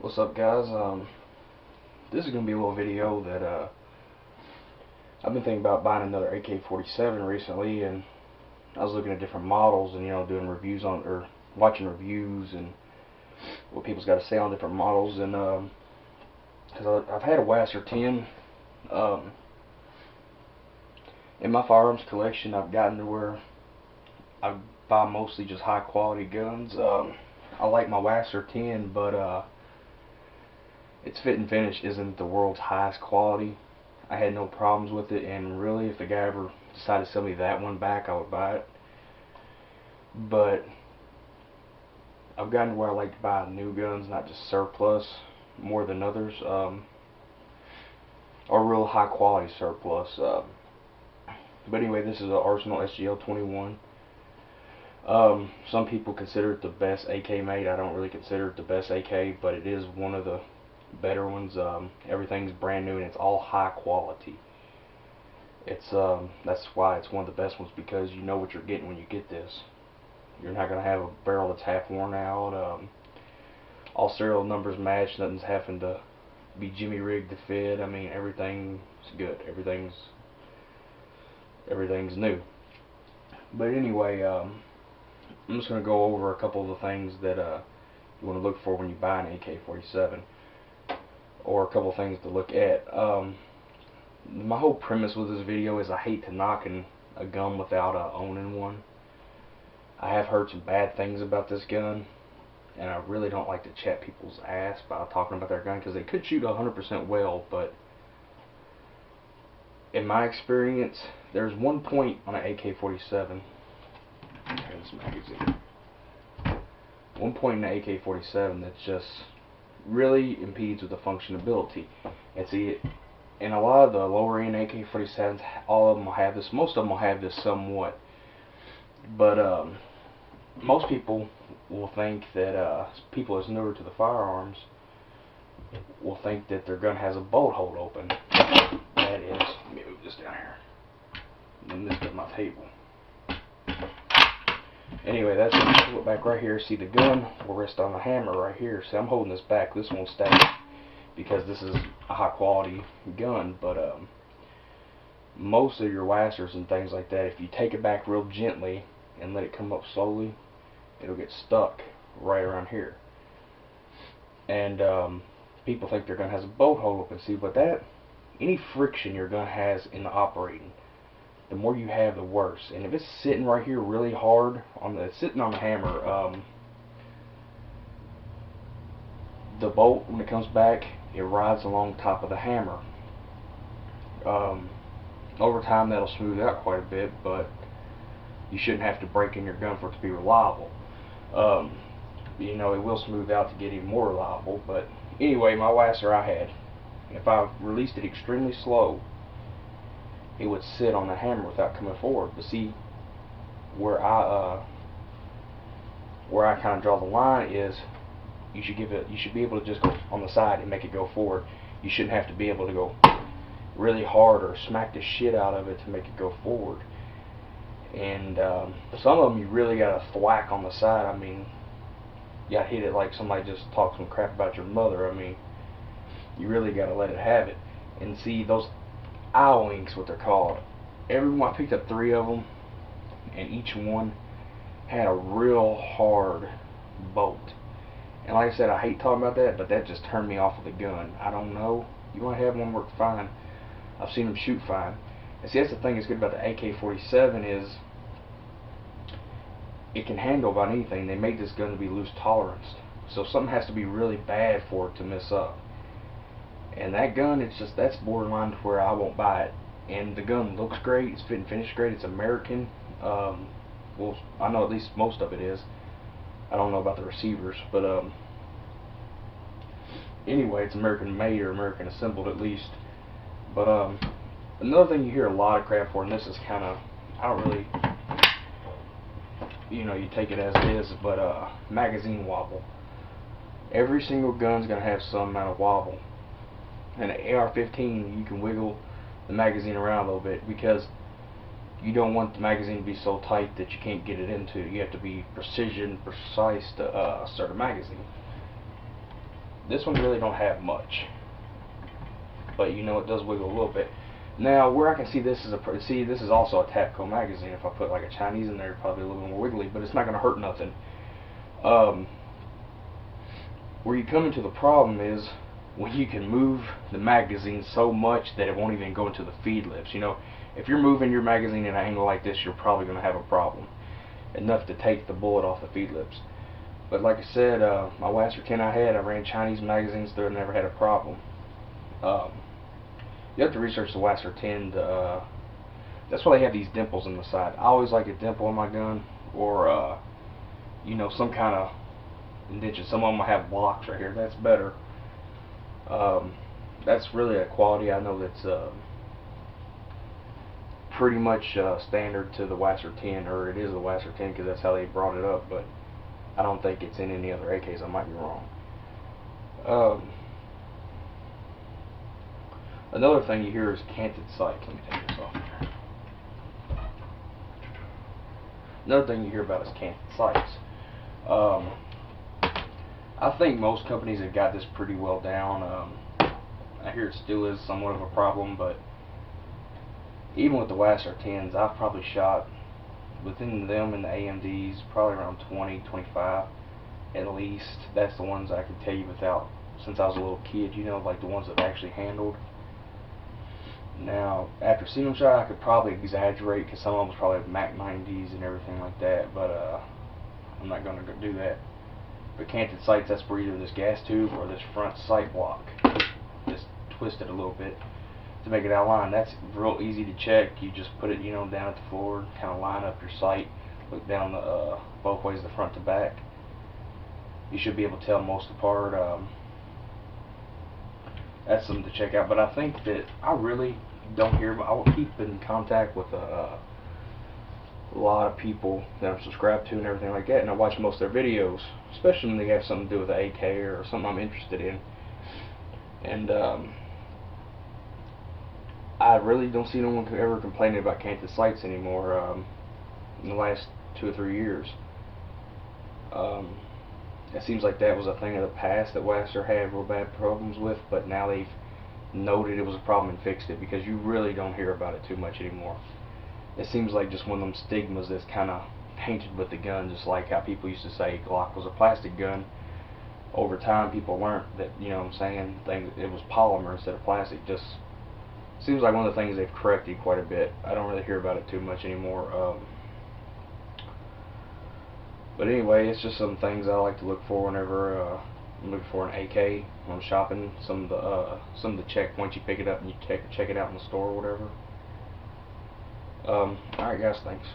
What's up, guys? This is gonna be a little video that I've been thinking about buying another AK47 recently, and I was looking at different models and doing reviews on or watching reviews and what people's got to say on different models, and because I've had a Wasser 10. Um, in my firearms collection, I've gotten to where I buy mostly just high quality guns. I like my Wasser 10, but its fit and finish isn't the world's highest quality. I had no problems with it, and really, if the guy ever decided to sell me that one back, I would buy it. But I've gotten to where I like to buy new guns, not just surplus, more than others, or real high quality surplus. But anyway, this is an Arsenal SGL-21. Some people consider it the best AK made. I don't really consider it the best AK, but it is one of the better ones. Everything's brand new and it's all high quality. That's why it's one of the best ones, because you know what you're getting when you get this. You're not gonna have a barrel that's half worn out. All serial numbers match. Nothing's having to be jimmy rigged to fit. I mean, everything's good. Everything's new. But anyway, I'm just gonna go over a couple of the things that you want to look for when you buy an AK-47, or a couple of things to look at. My whole premise with this video is I hate to knock a gun without owning one. I have heard some bad things about this gun, and I really don't like to chat people's ass by talking about their gun, because they could shoot 100% well, but in my experience, there's one point on an AK-47. This magazine. One point in the AK-47 that's just really impedes with the functionability. And see, in a lot of the lower end AK-47s, all of them will have this. Most of them will have this somewhat. But most people will think that people that's newer to the firearms will think that their gun has a bolt hole open. That is, let me move this down here. And this is my table. Anyway, that's when you pull it back right here. See, the gun will rest on the hammer right here. See, I'm holding this back. This won't stay because this is a high quality gun. But most of your Wassers and things like that, if you take it back real gently and let it come up slowly, it'll get stuck right around here. And people think their gun has a bolt hole open. See, but any friction your gun has in the operating, the more you have, the worse. And if it's sitting right here really hard sitting on the hammer, the bolt, when it comes back, it rides along top of the hammer. Over time, that'll smooth out quite a bit, but you shouldn't have to break in your gun for it to be reliable. It will smooth out to get even more reliable. But anyway, my Wasser I had, if I released it extremely slow, it would sit on the hammer without coming forward. But see, where I kind of draw the line is, you should be able to just go on the side and make it go forward. You shouldn't have to be able to go really hard or smack the shit out of it to make it go forward. And some of them you really gotta thwack on the side. I mean, you gotta hit it like somebody just talked some crap about your mother. I mean, you really gotta let it have it. And see, those eye links, what they're called. I picked up 3 of them, and each one had a real hard bolt. And like I said, I hate talking about that, but that just turned me off of the gun. I don't know. You want to have one work fine. I've seen them shoot fine. And see, that's the thing that's good about the AK-47 is it can handle about anything. They made this gun to be loose tolerance, so something has to be really bad for it to mess up. And that gun, that's borderline to where I won't buy it. And the gun looks great, it's fit and finish great, it's American. Well, I know at least most of it is. I don't know about the receivers, but anyway, it's American made or American assembled at least. But another thing you hear a lot of crap for, and this is kind of, I don't really, you take it as it is, but magazine wobble. Every single gun's gonna have some amount of wobble. And an AR-15, you can wiggle the magazine around a little bit, because you don't want the magazine to be so tight that you can't get it into. You have to be precise to start a magazine. This one really don't have much, but you know it does wiggle a little bit. Now, where I can see this is this is also a Tapco magazine. If I put like a Chinese in there, it'd probably be a little more wiggly, but it's not going to hurt nothing. Where you come into the problem is when you can move the magazine so much that it won't even go into the feed lips. You know, if you're moving your magazine at an angle like this, you're probably going to have a problem, enough to take the bullet off the feed lips. But like I said, my Wasser 10 I ran Chinese magazines through and never had a problem. You have to research the Wasser 10. That's why they have these dimples in the side. I always like a dimple in my gun, or you know, some kind of indentation. Some of them have blocks right here. That's better. That's really a quality I know that's pretty much standard to the Wasser 10, or it is the Wasser 10 because that's how they brought it up. But I don't think it's in any other AKs. I might be wrong. Another thing you hear is canted sights. Let me take this off here. Another thing you hear about is canted sights. I think most companies have got this pretty well down. I hear it still is somewhat of a problem, but even with the Wasser 10s, I've probably shot within them and the AMDs probably around 20, 25 at least. That's the ones I can tell you without, since I was a little kid, you know, like the ones that I've actually handled. Now, after seeing them shot, I could probably exaggerate because some of them was probably Mac 90s and everything like that, but I'm not going to do that. But canted sights, that's where either this gas tube or this front sight block is twisted a little bit to make it outline. That's real easy to check. You just put it, you know, down at the floor, kind of line up your sight, look down the both ways, the front to back. You should be able to tell most apart. That's something to check out. But I think that I really don't hear. I will keep in contact with a lot of people that I'm subscribed to and everything like that, and I watch most of their videos, especially when they have something to do with the AK or something I'm interested in. And I really don't see no one ever complaining about canted sights anymore in the last 2 or 3 years. It seems like that was a thing of the past that Wasser had real bad problems with, but now they've noted it was a problem and fixed it, because you really don't hear about it too much anymore. It seems like just one of them stigmas that's kind of painted with the gun, just like how people used to say Glock was a plastic gun. Over time, people learned that, you know what I'm saying, it was polymer instead of plastic. Just seems like one of the things they've corrected quite a bit. I don't really hear about it too much anymore. But anyway, it's just some things I like to look for whenever I'm looking for an AK when I'm shopping. Some of the checkpoints you pick it up and you check it out in the store or whatever. Alright guys, thanks.